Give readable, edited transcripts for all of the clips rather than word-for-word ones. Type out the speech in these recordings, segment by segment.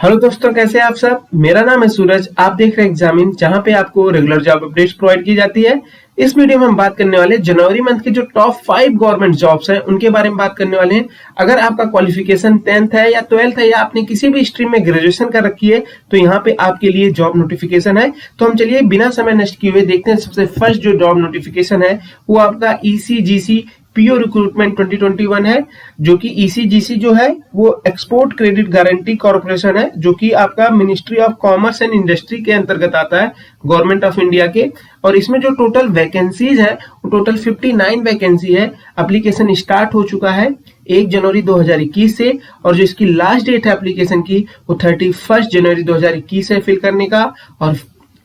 Hello दोस्तों, कैसे हैं आप सब। मेरा नाम है सूरज। आप देख रहे हैं एग्जामिन, जहां पे आपको रेगुलर जॉब अपडेट्स प्रोवाइड की जाती है। इस वीडियो में हम बात करने वाले जनवरी मंथ के जो टॉप 5 गवर्नमेंट जॉब्स हैं उनके बारे में बात करने वाले हैं। अगर आपका क्वालिफिकेशन 10th है या 12th है या आपने किसी भी स्ट्रीम में ग्रेजुएशन कर रखी है तो यहाँ पे आपके लिए जॉब नोटिफिकेशन है। तो हम चलिए बिना समय नष्ट किए हुए देखते हैं। सबसे फर्स्ट जो जॉब नोटिफिकेशन है वो आपका ईसीजीसी पीओ रिक्रूटमेंट 2021 है, जो कि ईसीजीसी जो है वो एक्सपोर्ट क्रेडिट गारंटी कॉर्पोरेशन है, जो कि आपका ministry of commerce and industry के अंतर्गत आता है, गवर्नमेंट ऑफ इंडिया के। और इसमें जो टोटल वैकेंसीज है वो टोटल 59 वैकेंसी है। एप्लीकेशन स्टार्ट हो चुका है 1 जनवरी 2021 से, और जो इसकी लास्ट डेट है एप्लीकेशन की वो 31 जनवरी 2021 है फिल करने का। और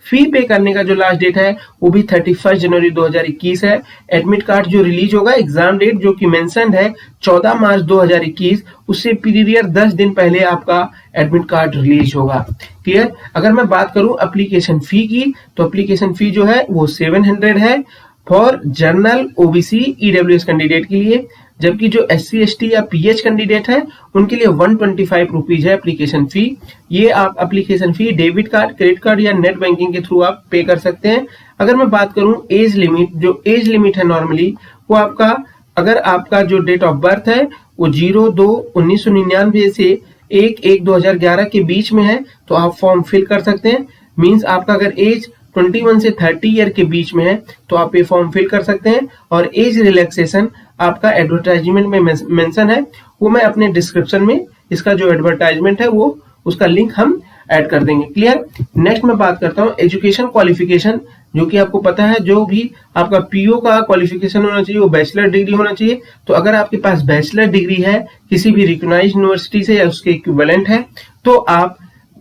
फी पे करने का जो लास्ट डेट है वो भी 31 जनवरी 2021 है। एडमिट कार्ड जो रिलीज होगा, एग्जाम डेट जो कि मेंशन्ड है 14 मार्च 2021, उससे पीरियड 10 दिन पहले आपका एडमिट कार्ड रिलीज होगा। क्लियर। अगर मैं बात करूं एप्लीकेशन फी की, तो एप्लीकेशन फी जो है वो 700 है for general, OBC, EWS candidate के लिए, जबकि जो SC ST या PH कैंडिडेट है उनके लिए 125 रुपीज है एप्लीकेशन फी। ये आप application fee debit card, credit card या नेट बैंकिंग के थ्रू आप पे कर सकते हैं। अगर मैं बात करूं एज लिमिट, जो एज लिमिट है नॉर्मली वो आपका, अगर आपका जो डेट ऑफ बर्थ है वो 02/1999 से 1/1/2011 के बीच में है तो आप फॉर्म फिल कर सकते हैं। मीन्स आपका अगर एज 21 से 30 ईयर के बीच में है तो आप ये फॉर्म फिल कर सकते हैं। और एज रिलैक्सेशन आपका एडवर्टाइजमेंट में मेंशन है, वो मैं अपने डिस्क्रिप्शन में इसका जो एडवर्टाइजमेंट है वो उसका लिंक हम ऐड कर देंगे। क्लियर। नेक्स्ट मैं बात करता हूँ एजुकेशन क्वालिफिकेशन, जो कि आपको पता है जो भी आपका पीओ का क्वालिफिकेशन होना चाहिए वो बैचलर डिग्री होना चाहिए। तो अगर आपके पास बैचलर डिग्री है किसी भी रिकॉग्नाइज्ड यूनिवर्सिटी से या उसके इक्विवेलेंट है तो आप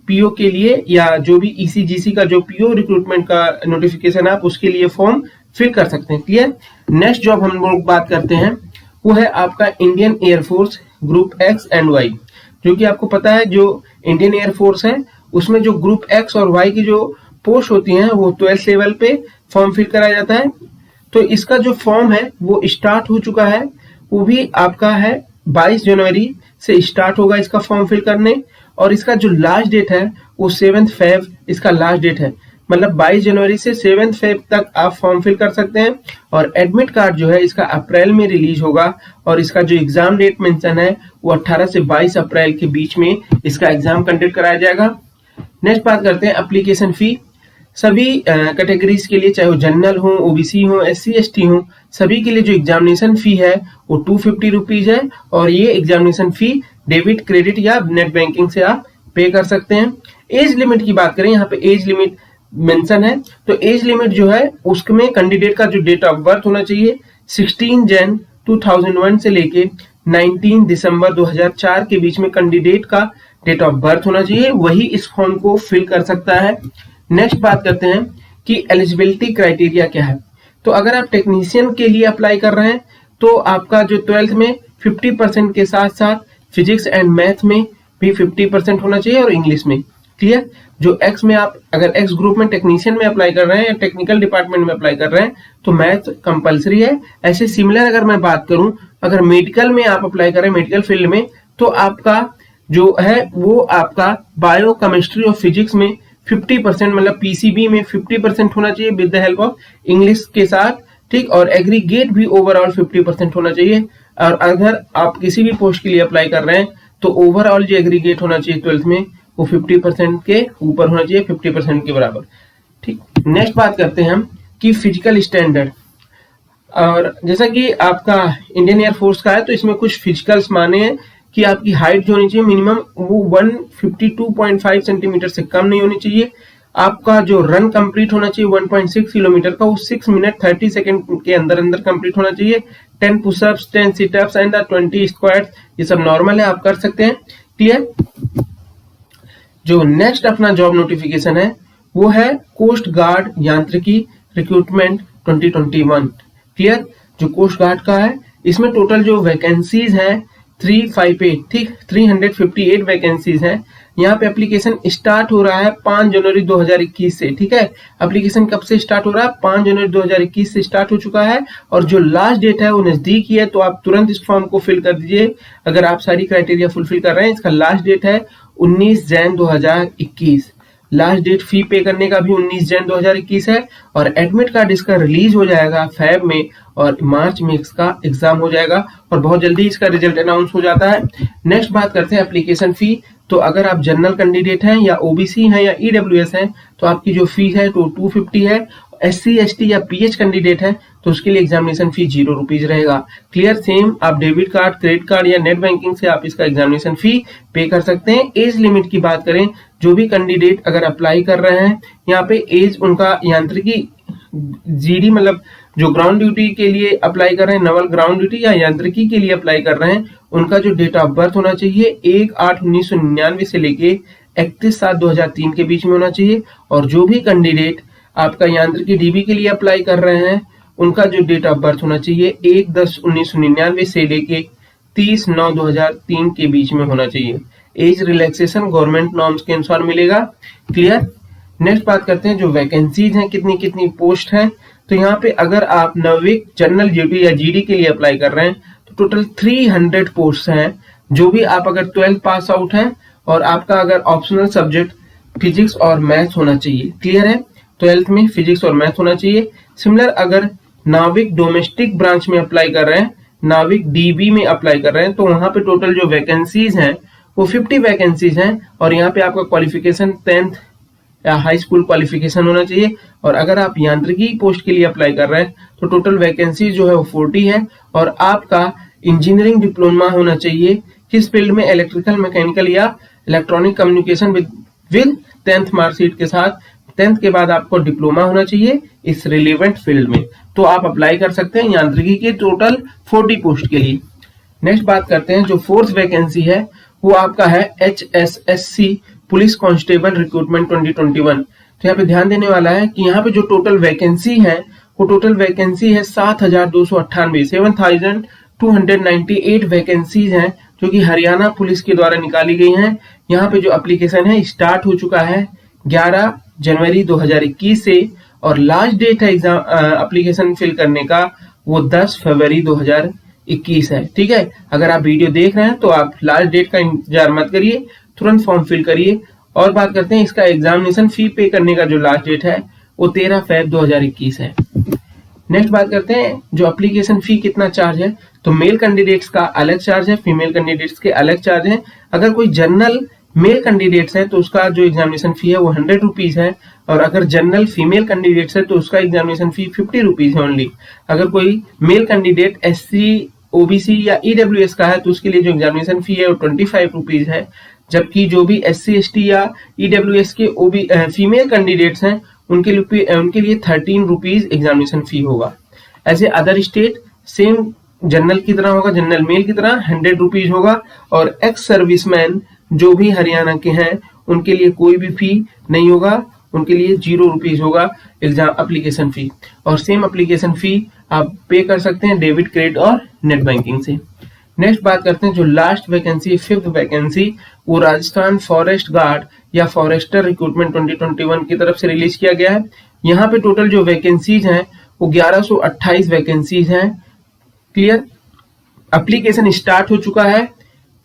पीओ के लिए या जो भी ईसीजीसी का जो पीओ रिक्रूटमेंट का नोटिफिकेशन आप उसके लिए फॉर्म फिल कर सकते हैं। क्लियर। नेक्स्ट जॉब हम लोग बात करते हैं वो है आपका Indian air force group X and Y, जो कि आपको पता है जो इंडियन एयरफोर्स है उसमें जो ग्रुप X और Y की जो पोस्ट होती हैं वो 12th लेवल पे फॉर्म फिल कराया जाता है। तो इसका जो फॉर्म है वो स्टार्ट हो चुका है, वो भी आपका है 22 जनवरी से स्टार्ट होगा इसका फॉर्म फिल करने। और इसका जो लास्ट डेट है वो 7 फेब इसका लास्ट डेट है, मतलब 22 जनवरी से 7 फेब तक आप फॉर्म फिल कर सकते हैं। और एडमिट कार्ड जो है इसका अप्रैल में रिलीज होगा, और इसका जो एग्जाम डेट मेंशन है वो 18 से 22 अप्रैल के बीच में इसका एग्जाम कंडक्ट कराया जाएगा। नेक्स्ट बात करते हैं एप्लीकेशन फी। सभी कैटेगरीज के लिए, चाहे वो जनरल हो, ओबीसी हो, SC ST हो, सभी के लिए जो एग्जामिनेशन फी है वो 250 रुपीज है। और ये एग्जामिनेशन फी डेबिट, क्रेडिट या नेट बैंकिंग से आप पे कर सकते हैं। एज लिमिट की बात करें, यहाँ पे एज लिमिट मेंशन है, तो एज लिमिट जो है उसमें कैंडिडेट का जो डेट ऑफ बर्थ होना चाहिए 16 जन 2001 से लेके 19 दिसंबर 2004 के बीच में कैंडिडेट का डेट ऑफ बर्थ होना चाहिए, वही इस फॉर्म को फिल कर सकता है। नेक्स्ट बात करते हैं कि एलिजिबिलिटी क्राइटेरिया क्या है। तो अगर आप टेक्नीशियन के लिए अप्लाई कर रहे हैं तो आपका जो 12th में 50% के साथ साथ फिजिक्स एंड मैथ में भी 50% होना चाहिए, और इंग्लिश में। क्लियर। जो एक्स में आप अगर एक्स ग्रुप में टेक्नीशियन में अप्लाई कर रहे हैं या टेक्निकल डिपार्टमेंट में अप्लाई कर रहे हैं तो मैथ कंपलसरी है। ऐसे सिमिलर अगर मैं बात करूं, अगर मेडिकल में आप अप्लाई करें, मेडिकल फील्ड में, तो आपका जो है वो आपका बायो, केमिस्ट्री और फिजिक्स में 50%, मतलब पीसीबी में 50% होना चाहिए with the help of English के साथ। ठीक। और एग्रीगेट भी ओवरऑल 50% होना चाहिए। और अगर आप किसी भी पोस्ट के लिए अप्लाई कर रहे हैं तो ओवरऑल जो एग्रीगेट होना चाहिए 12th में वो 50% के ऊपर होना चाहिए, 50% के बराबर। ठीक। नेक्स्ट बात करते हैं हम कि फिजिकल स्टैंडर्ड। और जैसा कि आपका इंडियन एयरफोर्स का है तो इसमें कुछ फिजिकल्स माने हैं कि आपकी हाइट जो होनी चाहिए मिनिमम वो 152.5 सेंटीमीटर से कम नहीं होनी चाहिए। आपका जो रन कंप्लीट होना चाहिए 1.6 किलोमीटर का वो 6 मिनट 30 सेकंड के अंदर अंदर कंप्लीट होना चाहिए। 10 पुशअप्स, 10 सिटअप्स एंड 20 स्क्वाट्स, ये सब नॉर्मल है, आप कर सकते हैं। क्लियर। जो नेक्स्ट अपना जॉब नोटिफिकेशन है वो है कोस्ट गार्ड यांत्रिकी रिक्रूटमेंट 2021। क्लियर। जो कोस्ट गार्ड का है इसमें टोटल जो वैकेंसीज है 358, ठीक, 358 वैकेंसीज हैं। यहाँ पे एप्लीकेशन स्टार्ट हो रहा है 5 जनवरी 2021 से। ठीक है। एप्लीकेशन कब से स्टार्ट हो रहा है? 5 जनवरी 2021 से स्टार्ट हो चुका है, और जो लास्ट डेट है वो नजदीक ही है, तो आप तुरंत इस फॉर्म को फिल कर दीजिए। अगर आप सारी क्राइटेरिया फुलफिल कर रहे हैं, इसका लास्ट डेट है 19 जैन 2021। लास्ट डेट फी पे करने का भी 19 जैन 2021 है और एडमिट कार्ड इसका रिलीज हो जाएगा फेब में और मार्च में इसका एग्जाम हो जाएगा और बहुत जल्दी इसका रिजल्ट अनाउंस हो जाता है। नेक्स्ट बात करते हैं एप्लीकेशन फी। तो अगर आप जनरल कैंडिडेट हैं या ओबीसी हैं या ईडब्ल्यूएस हैं तो आपकी जो फीस है तो 250 है। एससी एसटी या पीएच कैंडिडेट है तो उसके लिए एग्जामिनेशन फी 0 रुपीज रहेगा। क्लियर। सेम आप डेबिट कार्ड, क्रेडिट कार्ड या नेट बैंकिंग से आप इसका एग्जामिनेशन फी पे कर सकते हैं। एज लिमिट की बात करें, जो भी कैंडिडेट अगर अप्लाई कर रहे हैं यहाँ पे एज उनका यांत्रिकी जीडी मतलब जो ग्राउंड ड्यूटी के लिए अप्लाई कर रहे हैं, नवल ग्राउंड ड्यूटी या यांत्रिकी के लिए अप्लाई कर रहे हैं, उनका जो डेट ऑफ बर्थ होना चाहिए 1/8/1999 से लेके 31/7/2003 के बीच में होना चाहिए। और जो भी कैंडिडेट आपका यांत्रिकी डीबी के लिए अप्लाई कर रहे हैं उनका जो डेट ऑफ बर्थ होना चाहिए 1/10/1999 से लेके 30/9/2003 के बीच में होना चाहिए। एज रिलैक्सेशन गवर्नमेंट नॉर्म्स के अनुसार मिलेगा। क्लियर। नेक्स्ट बात करते हैं जो वैकेंसीज हैं, कितनी कितनी पोस्ट हैं। तो यहाँ पे अगर आप नवविक जनरल ड्यूटी या जीडी के लिए अप्लाई कर रहे हैं तो टोटल 300 पोस्ट हैं। जो भी आप अगर 12th पास आउट हैं और आपका अगर ऑप्शनल सब्जेक्ट फिजिक्स और मैथ्स होना चाहिए। क्लियर है। 12th में फिजिक्स और मैथ होना चाहिए। सिमिलर अगर नाविक डोमेस्टिक ब्रांच में अप्लाई कर रहे हैं, नाविक डीबी में अप्लाई कर रहे हैं, तो वहां पे टोटल जो वैकेंसीज हैं वो 50 वैकेंसीज हैं और यहाँ पे आपका क्वालिफिकेशन 10th या हाई स्कूल क्वालिफिकेशन होना चाहिए। और अगर आप यांत्रिकी पोस्ट के लिए अप्लाई कर रहे हैं तो टोटल वैकेंसी जो है वो 40 है और आपका इंजीनियरिंग डिप्लोमा होना चाहिए किस फील्ड में, इलेक्ट्रिकल, मैकेनिकल या electronic communication with 10th marksheet के साथ। 10th के बाद आपको डिप्लोमा होना चाहिए इस रिलेवेंट फील्ड में, तो आप अप्लाई कर सकते हैं यांत्रिकी के टोटल 40 पोस्ट के लिए। नेक्स्ट बात करते हैं जो 4th वैकेंसी है वो आपका है HSSC पुलिस कांस्टेबल रिक्रूटमेंट 2021। तो यहाँ पे ध्यान देने वाला है कि यहाँ पे जो टोटल वैकेंसी है वो टोटल वैकेंसी है 7,298 7,298 वैकेंसीज हैं जो कि हरियाणा पुलिस के द्वारा निकाली गई हैं। यहाँ पे जो एप्लीकेशन है स्टार्ट हो चुका है 11 जनवरी 2021 से और लास्ट डेट है एग्जाम एप्लीकेशन फिल करने का वो 10 फरवरी 2021 है। ठीक है। अगर आप वीडियो देख रहे हैं तो आप लास्ट डेट का इंतजार मत करिए, तुरंत फॉर्म फिल करिए। और बात करते हैं इसका एग्जामिनेशन फी पे करने का जो लास्ट डेट है वो 13 फरवरी 2021 है। नेक्स्ट बात करते हैं जो एप्लीकेशन फी कितना चार्ज है। तो मेल कैंडिडेट्स का अलग चार्ज है, फीमेल कैंडिडेट्स के अलग चार्ज है। अगर कोई जनरल मेल कैंडिडेट्स है तो उसका जो एग्जामिनेशन फी है वो 100 रुपीज है और अगर जनरल फीमेल कैंडिडेट्स है तो उसका एग्जामिनेशन फी 50 रुपीज है ओनली। अगर कोई मेल कैंडिडेट एससी ओबीसी या ईडब्ल्यूएस का है तो उसके लिए जो एग्जामिनेशन फी है वो 25 रुपीज है, जबकि जो भी एससी एसटी या ईडब्ल्यूएस के फीमेल कैंडिडेट्स हैं उनके लिए 13 रुपीज एग्जामिनेशन फी होगा। ऐसे अदर स्टेट सेम जनरल की तरह होगा, जनरल मेल की तरह 100 रुपीज होगा और एक्स सर्विसमैन जो भी हरियाणा के हैं उनके लिए कोई भी फी नहीं होगा, उनके लिए 0 रुपीज होगा एग्जाम एप्लीकेशन फी। और सेम एप्लीकेशन फी आप पे कर सकते हैं डेबिट, क्रेडिट और नेट बैंकिंग से। नेक्स्ट बात करते हैं जो लास्ट वैकेंसी 5th वैकेंसी वो राजस्थान फॉरेस्ट गार्ड या फॉरेस्टर रिक्रूटमेंट 2021 की तरफ से रिलीज किया गया है। यहाँ पे टोटल जो वैकेंसीज हैं वो 1128 वैकेंसीज हैं। क्लियर। एप्लीकेशन स्टार्ट हो चुका है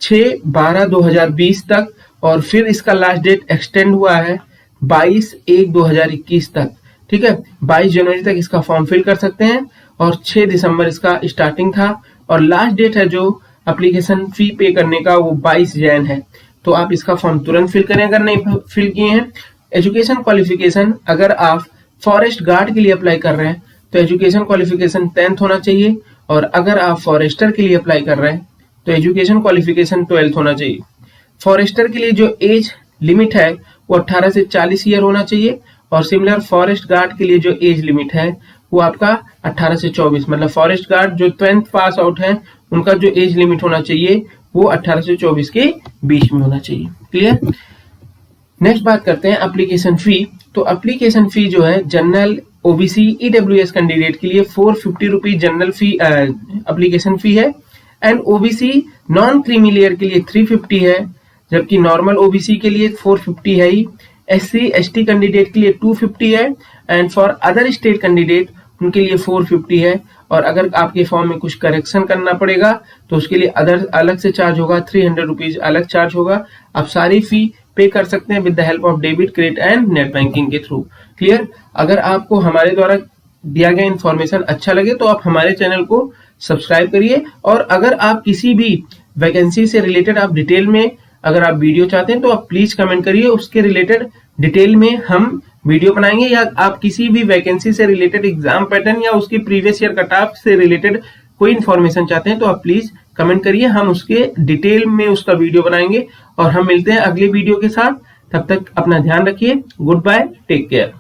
6/12/2020 तक और फिर इसका लास्ट डेट एक्सटेंड हुआ है 22/1/2021 तक। ठीक है। 22 जनवरी तक इसका फॉर्म फिल कर सकते हैं और 6 दिसंबर इसका स्टार्टिंग था और लास्ट डेट है जो एप्लीकेशन फी पे करने का वो 22 जैन है। तो आप इसका फॉर्म तुरंत फिल करें अगर नहीं फिल किए हैं। एजुकेशन क्वालिफिकेशन, अगर आप फॉरेस्ट गार्ड के लिए अप्लाई कर रहे हैं तो एजुकेशन क्वालिफिकेशन 10th होना चाहिए और अगर आप फॉरेस्टर के लिए अप्लाई कर रहे हैं तो एजुकेशन क्वालिफिकेशन 12th होना चाहिए। फॉरेस्टर के लिए जो एज लिमिट है वो 18 से 40 ईयर होना चाहिए और सिमिलर फॉरेस्ट गार्ड के लिए जो एज लिमिट है वो आपका 18 से 24, मतलब फॉरेस्ट गार्ड जो 10th पास आउट है उनका जो एज लिमिट होना चाहिए वो 18 से 24 के बीच में होना चाहिए। क्लियर। नेक्स्ट बात करते हैं एप्लीकेशन फी। तो एप्लीकेशन फी जो है जनरल ओबीसी ईडब्ल्यूएस कैंडिडेट के लिए 450 रुपीज जनरल फी एप्लीकेशन फी है and OBC non creamy layer के लिए 350 है, जबकि नॉर्मल ओबीसी के लिए 450 है ही। एससी एसटी कैंडिडेट के लिए 250 है and for other state candidate उनके लिए 450 है और अगर आपके फॉर्म में कुछ करेक्शन करना पड़ेगा तो उसके लिए अलग से चार्ज होगा, 300 रुपीज अलग चार्ज होगा। आप सारी फी पे कर सकते हैं with the help of debit, credit and net banking के थ्रू। क्लियर? अगर आपको हमारे द्वारा दिया गया इन्फॉर्मेशन अच्छा लगे तो आप हमारे चैनल को सब्सक्राइब करिए, और अगर आप किसी भी वैकेंसी से रिलेटेड आप डिटेल में अगर आप वीडियो चाहते हैं तो आप प्लीज कमेंट करिए, उसके रिलेटेड डिटेल में हम वीडियो बनाएंगे। या आप किसी भी वैकेंसी से रिलेटेड एग्जाम पैटर्न या उसकी प्रीवियस ईयर कट ऑफ से रिलेटेड कोई इन्फॉर्मेशन चाहते हैं तो आप प्लीज कमेंट करिए, हम उसके डिटेल में उसका वीडियो बनाएंगे। और हम मिलते हैं अगले वीडियो के साथ, तब तक अपना ध्यान रखिए। Good bye, take care.